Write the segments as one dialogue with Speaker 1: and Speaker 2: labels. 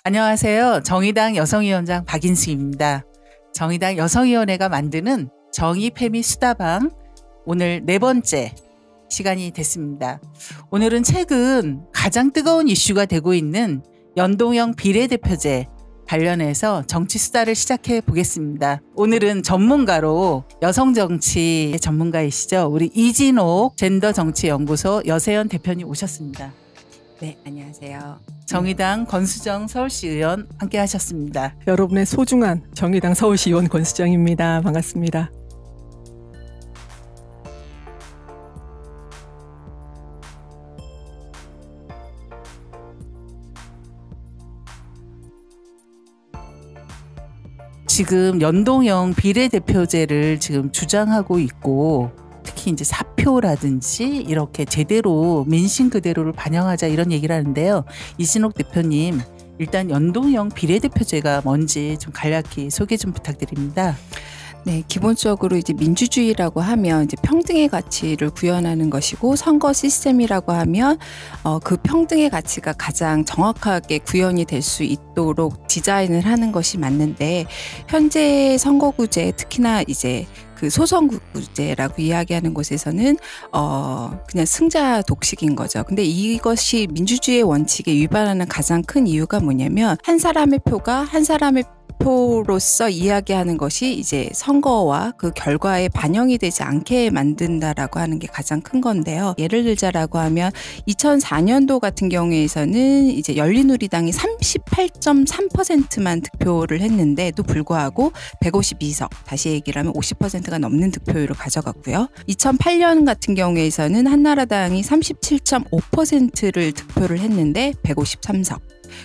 Speaker 1: 안녕하세요. 정의당 여성위원장 박인숙입니다. 정의당 여성위원회가 만드는 정의페미 수다방 오늘 4번째 시간이 됐습니다. 오늘은 최근 가장 뜨거운 이슈가 되고 있는 연동형 비례대표제 관련해서 정치 수다를 시작해 보겠습니다. 오늘은 전문가로 여성 정치 전문가이시죠. 우리 이진옥 젠더정치연구소 여세연 대표님 오셨습니다.
Speaker 2: 네, 안녕하세요.
Speaker 1: 정의당 권수정 서울시 의원 함께 하셨습니다.
Speaker 3: 여러분의 소중한 정의당 서울시 의원 권수정입니다. 반갑습니다.
Speaker 1: 지금 연동형 비례대표제를 지금 주장하고 있고 특히 이제 사표라든지 이렇게 제대로 민심 그대로를 반영하자 이런 얘기를 하는데요. 이진옥 대표님 일단 연동형 비례대표제가 뭔지 좀 간략히 소개 좀 부탁드립니다.
Speaker 2: 네, 기본적으로 이제 민주주의라고 하면 이제 평등의 가치를 구현하는 것이고 선거 시스템이라고 하면 그 평등의 가치가 가장 정확하게 구현이 될 수 있도록 디자인을 하는 것이 맞는데 현재 선거구제 특히나 이제 그 소선구제라고 이야기하는 곳에서는 그냥 승자 독식인 거죠. 근데 이것이 민주주의의 원칙에 위반하는 가장 큰 이유가 뭐냐면 한 사람의 표가 한 사람의 표로서 이야기하는 것이 이제 선거와 그 결과에 반영이 되지 않게 만든다라고 하는 게 가장 큰 건데요. 예를 들자라고 하면 2004년도 같은 경우에서는 이제 열린우리당이 38.3%만 득표를 했는데도 불구하고 152석, 다시 얘기를 하면 50%가 넘는 득표율을 가져갔고요. 2008년 같은 경우에서는 한나라당이 37.5%를 득표를 했는데 153석.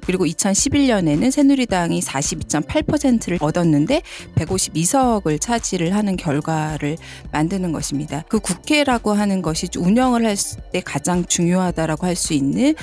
Speaker 2: 그리고 2011년에는 새누리당이 42.8%를 얻었는데 152석을 차지를 하는 결과를 만드는 것입니다. 그 국회라고 하는 것이 운영을 할 때 가장 중요하다라고 할 수 있는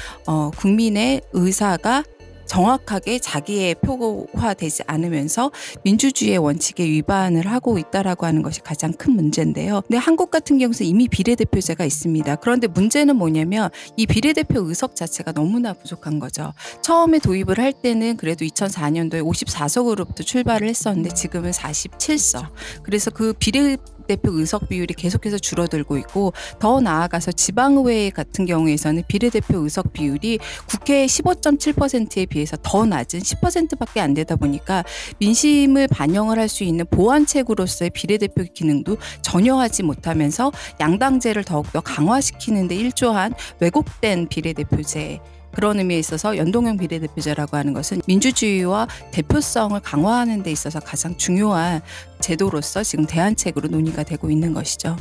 Speaker 2: 국민의 의사가 정확하게 자기의 표화되지 않으면서 민주주의의 원칙에 위반을 하고 있다라고 하는 것이 가장 큰 문제인데요. 근데 한국 같은 경우는 이미 비례대표제가 있습니다. 그런데 문제는 뭐냐면 이 비례대표 의석 자체가 너무나 부족한 거죠. 처음에 도입을 할 때는 그래도 2004년도에 54석으로부터 출발을 했었는데 지금은 47석. 그래서 그 비례대표 의석 비율이 계속해서 줄어들고 있고 더 나아가서 지방의회 같은 경우에서는 비례대표 의석 비율이 국회의 15.7%에 비해서 더 낮은 10%밖에 안 되다 보니까 민심을 반영을 할 수 있는 보완책으로서의 비례대표 기능도 전혀 하지 못하면서 양당제를 더욱더 강화시키는 데 일조한 왜곡된 비례대표제, 그런 의미에 있어서 연동형 비례대표제라고 하는 것은 민주주의와 대표성을 강화하는 데 있어서 가장 중요한 제도로서 지금 대안책으로 논의가 되고 있는 것이죠.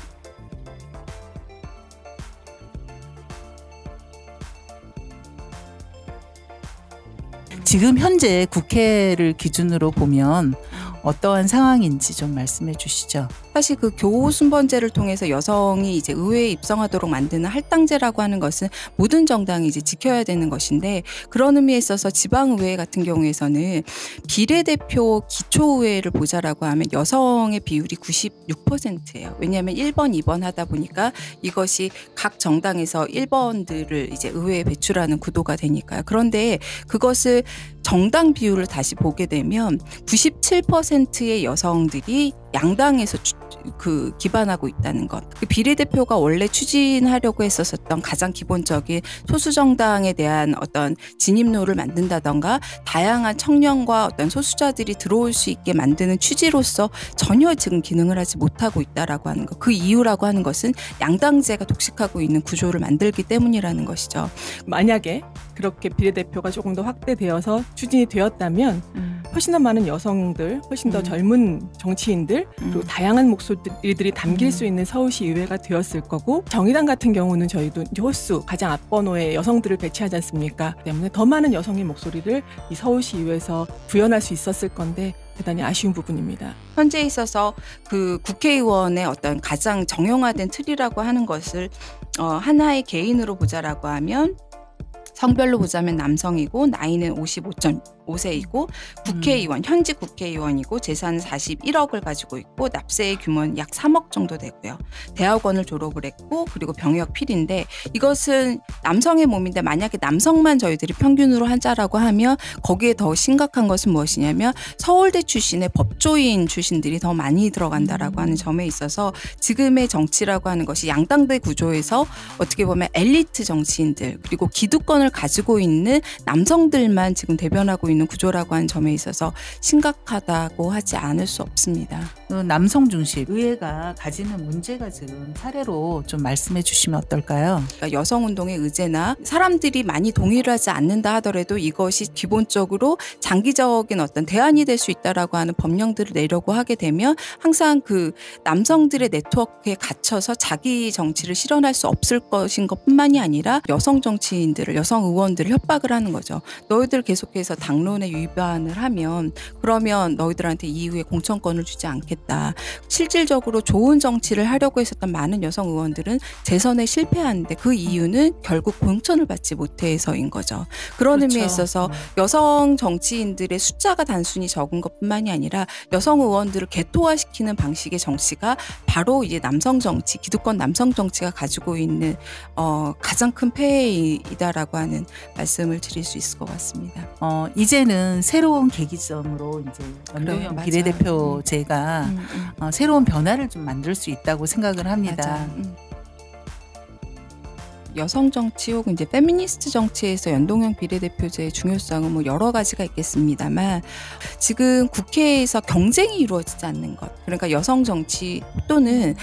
Speaker 1: 지금 현재 국회를 기준으로 보면 어떠한 상황인지 좀 말씀해 주시죠.
Speaker 2: 사실 그 교순번제를 통해서 여성이 이제 의회에 입성하도록 만드는 할당제라고 하는 것은 모든 정당이 이제 지켜야 되는 것인데 그런 의미에 있어서 지방의회 같은 경우에서는 비례대표 기초의회를 보자라고 하면 여성의 비율이 96%예요. 왜냐하면 1번, 2번 하다 보니까 이것이 각 정당에서 1번들을 이제 의회에 배출하는 구도가 되니까요. 그런데 그것을 정당 비율을 다시 보게 되면 97%의 여성들이 양당에서 기반하고 있다는 것. 그 비례대표가 원래 추진하려고 했었던 가장 기본적인 소수정당에 대한 어떤 진입로를 만든다던가 다양한 청년과 어떤 소수자들이 들어올 수 있게 만드는 취지로서 전혀 지금 기능을 하지 못하고 있다라고 하는 것. 그 이유라고 하는 것은 양당제가 독식하고 있는 구조를 만들기 때문이라는 것이죠.
Speaker 3: 만약에 그렇게 비례대표가 조금 더 확대되어서 추진이 되었다면 훨씬 더 많은 여성들, 훨씬 더 젊은 정치인들 그리고 다양한 목소리들이 담길 수 있는 서울시 의회가 되었을 거고 정의당 같은 경우는 저희도 이제 홀수 가장 앞번호에 여성들을 배치하지 않습니까? 때문에 더 많은 여성의 목소리를 이 서울시 의회에서 구현할 수 있었을 건데 대단히 아쉬운 부분입니다.
Speaker 2: 현재 있어서 그 국회의원의 어떤 가장 정형화된 틀이라고 하는 것을 하나의 개인으로 보자라고 하면 성별로 보자면 남성이고 나이는 55.6 65세이고 국회의원, 현직 국회의원이고 재산 41억을 가지고 있고 납세의 규모는 약 3억 정도 되고요. 대학원을 졸업을 했고 그리고 병역 필인데 이것은 남성의 몸인데 만약에 남성만 저희들이 평균으로 한자라고 하면 거기에 더 심각한 것은 무엇이냐면 서울대 출신의 법조인 출신들이 더 많이 들어간다라고 하는 점에 있어서 지금의 정치라고 하는 것이 양당대 구조에서 어떻게 보면 엘리트 정치인들 그리고 기득권을 가지고 있는 남성들만 지금 대변하고 있는 구조라고 하는 점에 있어서 심각하다고 하지 않을 수 없습니다.
Speaker 1: 남성 중심 의회가 가지는 문제가 지금 사례로 좀 말씀해 주시면 어떨까요?
Speaker 2: 그러니까 여성운동의 의제나 사람들이 많이 동의를 하지 않는다 하더라도 이것이 기본적으로 장기적인 어떤 대안이 될 수 있다라고 하는 법령들을 내려고 하게 되면 항상 그 남성들의 네트워크에 갇혀서 자기 정치를 실현할 수 없을 것인 것뿐만이 아니라 여성 정치인들을 여성 의원들을 협박을 하는 거죠. 너희들 계속해서 당론에 위반을 하면 그러면 너희들한테 이후에 공천권을 주지 않겠다. 실질적으로 좋은 정치를 하려고 했었던 많은 여성 의원들은 재선에 실패하는데 그 이유는 결국 공천을 받지 못해서인 거죠. 그런
Speaker 1: 그렇죠.
Speaker 2: 의미에 있어서 여성 정치인들의 숫자가 단순히 적은 것뿐만이 아니라 여성 의원들을 개토화시키는 방식의 정치가 바로 이제 남성 정치, 기득권 남성 정치가 가지고 있는 가장 큰 폐해이다라고 하는 말씀을 드릴 수 있을 것 같습니다.
Speaker 1: 이제는 새로운 계기점으로 이제 연동형
Speaker 2: 그래,
Speaker 1: 비례대표제가 새로운 변화를 좀 만들 수 있다고 생각을 합니다.
Speaker 2: 여성 정치 혹은 이제 페미니스트 정치에서 연동형 비례대표제의 중요성은 뭐 여러 가지가 있겠습니다만 지금 국회에서 경쟁이 이루어지지 않는 것, 그러니까 여성 정치 또는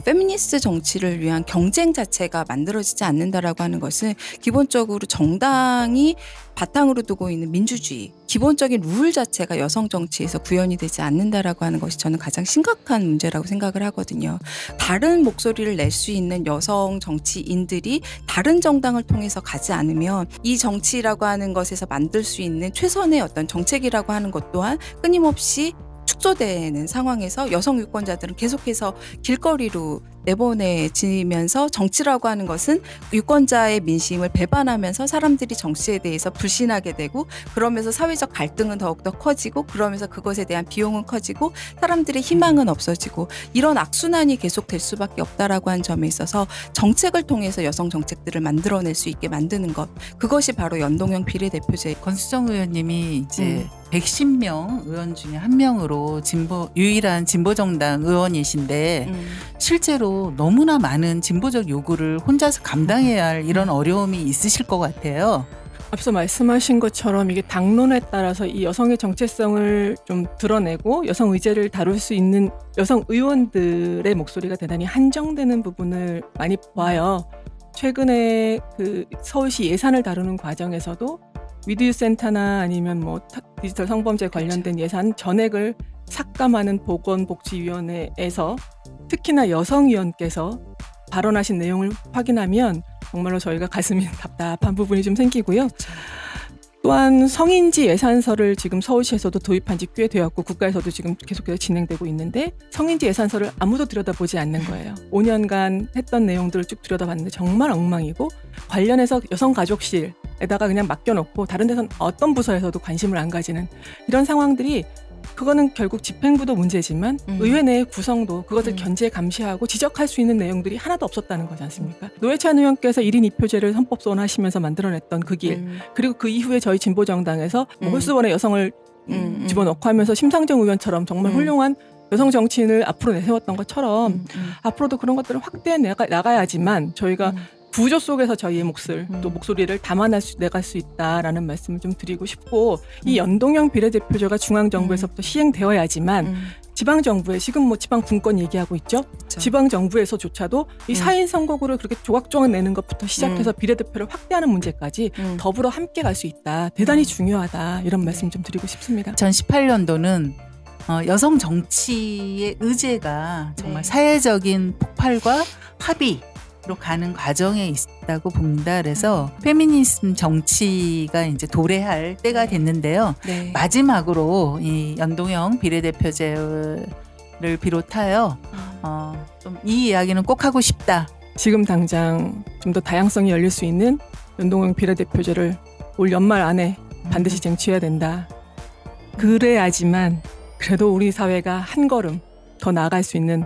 Speaker 2: 페미니스트 정치를 위한 경쟁 자체가 만들어지지 않는다라고 하는 것은 기본적으로 정당이 바탕으로 두고 있는 민주주의, 기본적인 룰 자체가 여성 정치에서 구현이 되지 않는다라고 하는 것이 저는 가장 심각한 문제라고 생각을 하거든요. 다른 목소리를 낼 수 있는 여성 정치인들이 다른 정당을 통해서 가지 않으면 이 정치라고 하는 것에서 만들 수 있는 최선의 어떤 정책이라고 하는 것 또한 끊임없이 축소되는 상황에서 여성 유권자들은 계속해서 길거리로 내보내지면서 정치라고 하는 것은 유권자의 민심을 배반하면서 사람들이 정치에 대해서 불신하게 되고 그러면서 사회적 갈등은 더욱더 커지고 그러면서 그것에 대한 비용은 커지고 사람들의 희망은 없어지고 이런 악순환이 계속될 수밖에 없다라고 하는 점에 있어서 정책을 통해서 여성 정책들을 만들어낼 수 있게 만드는 것, 그것이 바로 연동형 비례대표제.
Speaker 1: 권수정 의원님이 이제 110명 의원 중에 한 명으로 유일한 진보정당 의원이신데 실제로 너무나 많은 진보적 요구를 혼자서 감당해야 할 이런 어려움이 있으실 것 같아요.
Speaker 3: 앞서 말씀하신 것처럼 이게 당론에 따라서 이 여성의 정체성을 좀 드러내고 여성 의제를 다룰 수 있는 여성 의원들의 목소리가 대단히 한정되는 부분을 많이 봐요. 최근에 그 서울시 예산을 다루는 과정에서도 위드유 센터나 아니면 뭐 디지털 성범죄 관련된 예산 전액을 삭감하는 보건복지위원회에서 특히나 여성위원께서 발언하신 내용을 확인하면 정말로 저희가 가슴이 답답한 부분이 좀 생기고요. 또한 성인지 예산서를 지금 서울시에서도 도입한 지 꽤 되었고 국가에서도 지금 계속해서 진행되고 있는데 성인지 예산서를 아무도 들여다보지 않는 거예요. 5년간 했던 내용들을 쭉 들여다봤는데 정말 엉망이고 관련해서 여성가족실에다가 그냥 맡겨놓고 다른 데선 어떤 부서에서도 관심을 안 가지는 이런 상황들이 그거는 결국 집행부도 문제지만 의회 내의 구성도 그것을 견제 감시하고 지적할 수 있는 내용들이 하나도 없었다는 거지 않습니까? 노회찬 의원께서 1인 2표제를 헌법소원하시면서 만들어냈던 그 길, 그리고 그 이후에 저희 진보정당에서 홀수원의 여성을 집어넣고 하면서 심상정 의원처럼 정말 훌륭한 여성 정치인을 앞으로 내세웠던 것처럼 앞으로도 그런 것들을 확대해 나가야지만 저희가 구조 속에서 저희의 또 목소리를 담아내갈 수 있다라는 말씀을 좀 드리고 싶고 이 연동형 비례대표제가 중앙정부에서부터 시행되어야지만 지방정부에 지금 뭐 지방분권 얘기하고 있죠. 그렇죠. 지방정부에서조차도 이 4인 선거구를 그렇게 조각조각 내는 것부터 시작해서 비례대표를 확대하는 문제까지 더불어 함께 갈 수 있다. 대단히 중요하다. 이런 말씀 좀 드리고 싶습니다.
Speaker 1: 2018년도는 여성 정치의 의제가 정말 사회적인 폭발과 합의 로 가는 과정에 있다고 봅니다. 그래서 페미니즘 정치가 이제 도래할 때가 됐는데요.
Speaker 2: 네.
Speaker 1: 마지막으로 이 연동형 비례대표제를 비롯하여 좀 이 이야기는 꼭 하고 싶다.
Speaker 3: 지금 당장 좀 더 다양성이 열릴 수 있는 연동형 비례대표제를 올 연말 안에 반드시 쟁취해야 된다. 그래야지만 그래도 우리 사회가 한 걸음 더 나아갈 수 있는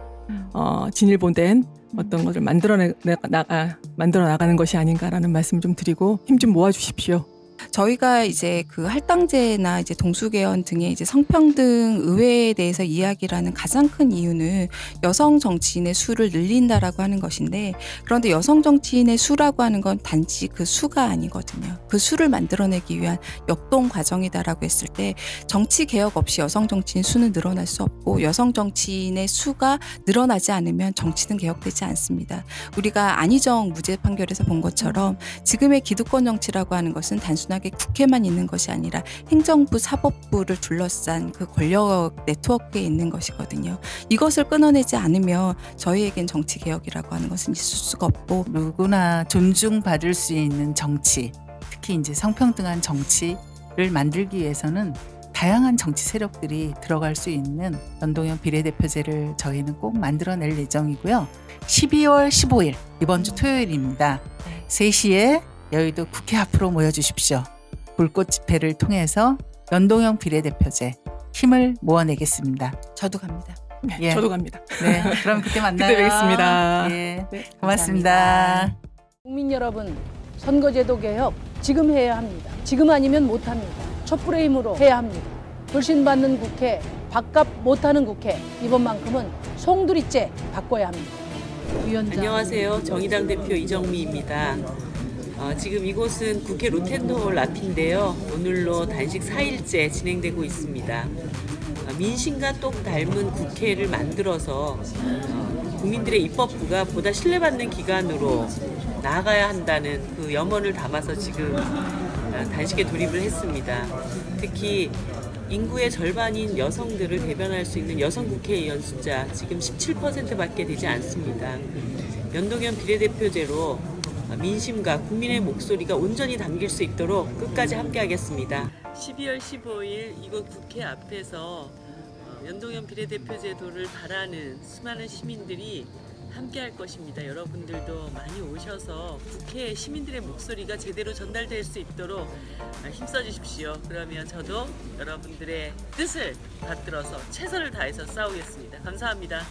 Speaker 3: 진일보된 어떤 것을 만들어 나가는 것이 아닌가라는 말씀을 좀 드리고 힘 좀 모아주십시오.
Speaker 2: 저희가 이제 그 할당제나 이제 동수개헌 등의 이제 성평등 의회에 대해서 이야기를 하는 가장 큰 이유는 여성 정치인의 수를 늘린다라고 하는 것인데, 그런데 여성 정치인의 수라고 하는 건 단지 그 수가 아니거든요. 그 수를 만들어내기 위한 역동 과정이다라고 했을 때 정치 개혁 없이 여성 정치인 수는 늘어날 수 없고, 여성 정치인의 수가 늘어나지 않으면 정치는 개혁되지 않습니다. 우리가 안희정 무죄 판결에서 본 것처럼 지금의 기득권 정치라고 하는 것은 단순하게 국회만 있는 것이 아니라 행정부, 사법부를 둘러싼 그 권력 네트워크에 있는 것이거든요. 이것을 끊어내지 않으면 저희에겐 정치 개혁이라고 하는 것은 있을 수가 없고,
Speaker 1: 누구나 존중받을 수 있는 정치, 특히 이제 성평등한 정치를 만들기 위해서는 다양한 정치 세력들이 들어갈 수 있는 연동형 비례대표제를 저희는 꼭 만들어낼 예정이고요. 12월 15일 이번 주 토요일입니다. 3시에 여의도 국회 앞으로 모여주십시오. 불꽃 집회를 통해서 연동형 비례대표제 힘을 모아내겠습니다.
Speaker 2: 저도 갑니다.
Speaker 1: 예.
Speaker 3: 저도 갑니다.
Speaker 1: 네, 그럼 그때 만나요.
Speaker 3: 그때 뵙겠습니다.
Speaker 1: 예,
Speaker 3: 네,
Speaker 1: 고맙습니다.
Speaker 2: 감사합니다.
Speaker 4: 국민 여러분, 선거제도 개혁 지금 해야 합니다. 지금 아니면 못합니다. 촛불의 힘으로 해야 합니다. 불신받는 국회, 밥값 못하는 국회, 이번만큼은 송두리째 바꿔야 합니다.
Speaker 1: 위원장.
Speaker 5: 안녕하세요. 정의당 대표 이정미입니다. 지금 이곳은 국회 로텐홀 앞인데요. 오늘로 단식 4일째 진행되고 있습니다. 민심과 똑 닮은 국회를 만들어서 국민들의 입법부가 보다 신뢰받는 기관으로 나아가야 한다는 그 염원을 담아서 지금 단식에 돌입을 했습니다. 특히 인구의 절반인 여성들을 대변할 수 있는 여성 국회의원 숫자 지금 17%밖에 되지 않습니다. 연동형 비례대표제로 민심과 국민의 목소리가 온전히 담길 수 있도록 끝까지 함께하겠습니다. 12월 15일 이곳 국회 앞에서 연동형 비례대표제도를 바라는 수많은 시민들이 함께할 것입니다. 여러분들도 많이 오셔서 국회에 시민들의 목소리가 제대로 전달될 수 있도록 힘써 주십시오. 그러면 저도 여러분들의 뜻을 받들어서 최선을 다해서 싸우겠습니다. 감사합니다.